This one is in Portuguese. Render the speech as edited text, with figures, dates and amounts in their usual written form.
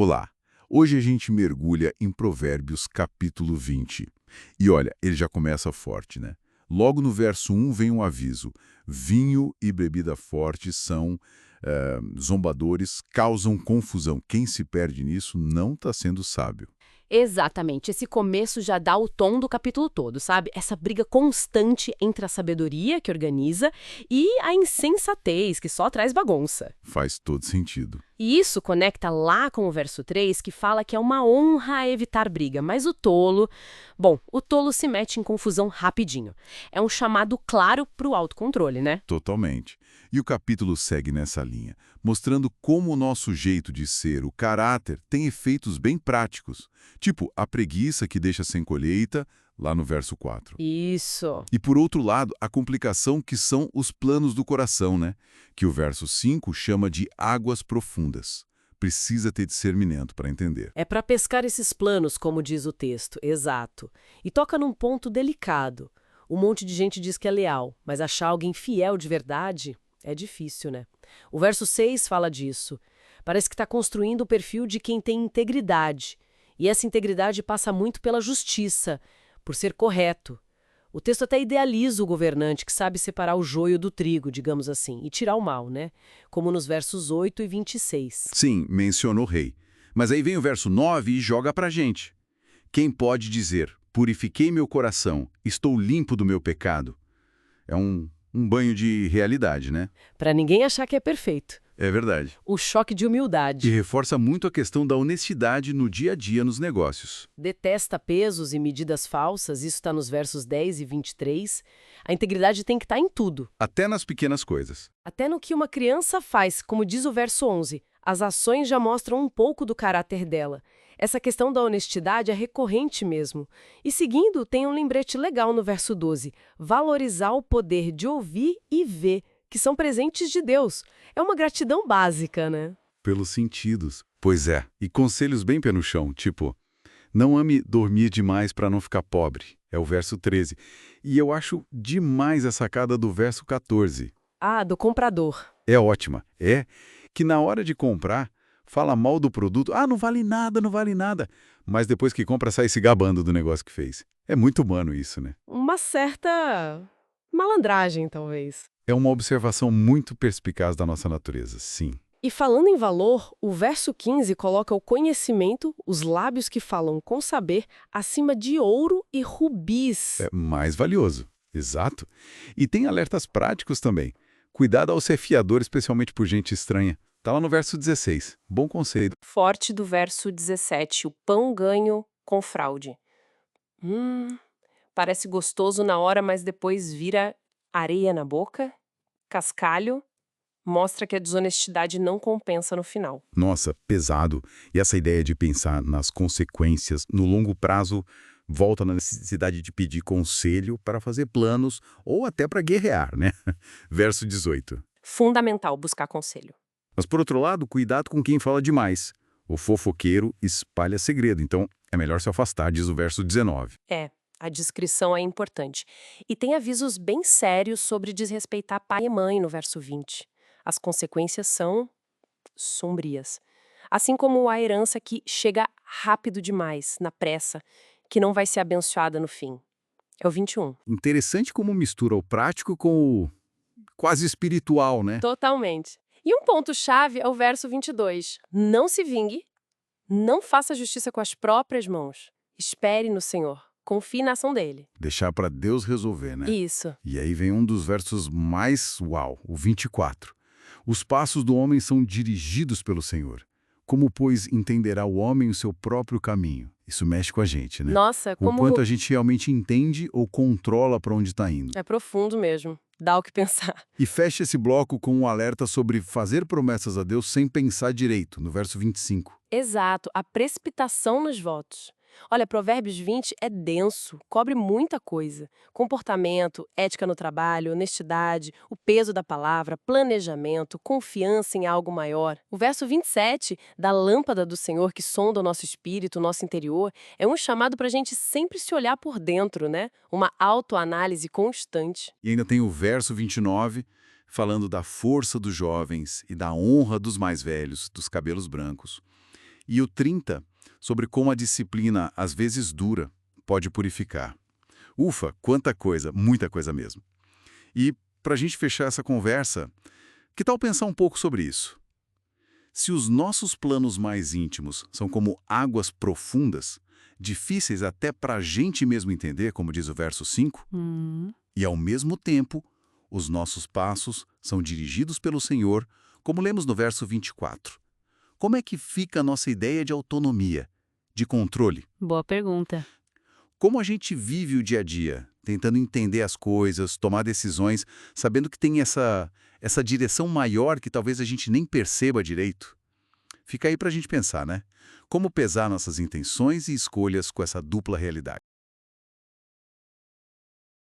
Olá! Hoje a gente mergulha em Provérbios capítulo 20. E olha, ele já começa forte, né? Logo no verso 1 vem um aviso: vinho e bebida forte são zombadores, causam confusão. Quem se perde nisso não está sendo sábio. Exatamente. Esse começo já dá o tom do capítulo todo, sabe? Essa briga constante entre a sabedoria, que organiza, e a insensatez, que só traz bagunça. Faz todo sentido. E isso conecta lá com o verso 3, que fala que é uma honra evitar briga, mas o tolo... Bom, o tolo se mete em confusão rapidinho. É um chamado claro para o autocontrole, né? Totalmente. E o capítulo segue nessa linha, mostrando como o nosso jeito de ser, o caráter, tem efeitos bem práticos. Tipo, a preguiça que deixa sem colheita, lá no verso 4. Isso. E por outro lado, a complicação que são os planos do coração, né? Que o verso 5 chama de águas profundas. Precisa ter discernimento para entender. É para pescar esses planos, como diz o texto, exato. E toca num ponto delicado. Um monte de gente diz que é leal, mas achar alguém fiel de verdade é difícil, né? O verso 6 fala disso. Parece que está construindo o perfil de quem tem integridade. E essa integridade passa muito pela justiça, por ser correto. O texto até idealiza o governante que sabe separar o joio do trigo, digamos assim, e tirar o mal, né? Como nos versos 8 e 26. Sim, mencionou rei. Mas aí vem o verso 9 e joga pra gente. Quem pode dizer, purifiquei meu coração, estou limpo do meu pecado? É um banho de realidade, né? Para ninguém achar que é perfeito. É verdade. O choque de E humildade. reforça muito a questão da honestidade no dia a dia nos negócios. Detesta pesos e medidas falsas, isso está nos versos 10 e 23. A integridade tem que estar em tudo. Até nas pequenas coisas. Até no que uma criança faz, como diz o verso 11. As ações já mostram um pouco do caráter dela. Essa questão da honestidade é recorrente mesmo. E seguindo, tem um lembrete legal no verso 12. Valorizar o poder de ouvir e ver, que são presentes de Deus. É uma gratidão básica, né? Pelos sentidos. Pois é. E conselhos bem pé no chão, tipo, não ame dormir demais para não ficar pobre. É o verso 13. E eu acho demais a sacada do verso 14. Ah, do comprador. É ótima. É que na hora de comprar, fala mal do produto. Ah, não vale nada, não vale nada. Mas depois que compra, sai se gabando do negócio que fez. É muito humano isso, né? Uma certa malandragem, talvez. É uma observação muito perspicaz da nossa natureza, sim. E falando em valor, o verso 15 coloca o conhecimento, os lábios que falam com saber, acima de ouro e rubis. É mais valioso. Exato. E tem alertas práticos também. Cuidado ao ser fiador, especialmente por gente estranha. Tá lá no verso 16. Bom conselho. Forte do verso 17, o pão ganho com fraude. Parece gostoso na hora, mas depois vira areia na boca. Cascalho mostra que a desonestidade não compensa no final. Nossa, pesado. E essa ideia de pensar nas consequências no longo prazo volta na necessidade de pedir conselho para fazer planos ou até para guerrear, né? Verso 18. Fundamental buscar conselho. Mas, por outro lado, cuidado com quem fala demais. O fofoqueiro espalha segredo, então é melhor se afastar, diz o verso 19. É, a descrição é importante. E tem avisos bem sérios sobre desrespeitar pai e mãe no verso 20. As consequências são sombrias. Assim como a herança que chega rápido demais, na pressa, que não vai ser abençoada no fim. É o 21. Interessante como mistura o prático com o quase espiritual, né? Totalmente. E um ponto-chave é o verso 22. Não se vingue, não faça justiça com as próprias mãos. Espere no Senhor. Confie na ação dele. Deixar para Deus resolver, né? Isso. E aí vem um dos versos mais uau, o 24. Os passos do homem são dirigidos pelo Senhor. Como, pois, entenderá o homem o seu próprio caminho? Isso mexe com a gente, né? Nossa, O quanto a gente realmente entende ou controla para onde está indo. É profundo mesmo. Dá o que pensar. E fecha esse bloco com um alerta sobre fazer promessas a Deus sem pensar direito, no verso 25. Exato, a precipitação nos votos. Olha, Provérbios 20 é denso, cobre muita coisa. Comportamento, ética no trabalho, honestidade, o peso da palavra, planejamento, confiança em algo maior. O verso 27, da lâmpada do Senhor que sonda o nosso espírito, o nosso interior, é um chamado para a gente sempre se olhar por dentro, né? Uma autoanálise constante. E ainda tem o verso 29, falando da força dos jovens e da honra dos mais velhos, dos cabelos brancos. E o 30, sobre como a disciplina, às vezes dura, pode purificar. Ufa, quanta coisa, muita coisa mesmo. E, para a gente fechar essa conversa, que tal pensar um pouco sobre isso? Se os nossos planos mais íntimos são como águas profundas, difíceis até para a gente mesmo entender, como diz o verso 5, e ao mesmo tempo, os nossos passos são dirigidos pelo Senhor, como lemos no verso 24. Como é que fica a nossa ideia de autonomia, de controle? Boa pergunta. Como a gente vive o dia a dia, tentando entender as coisas, tomar decisões, sabendo que tem essa direção maior que talvez a gente nem perceba direito? Fica aí para a gente pensar, né? Como pesar nossas intenções e escolhas com essa dupla realidade?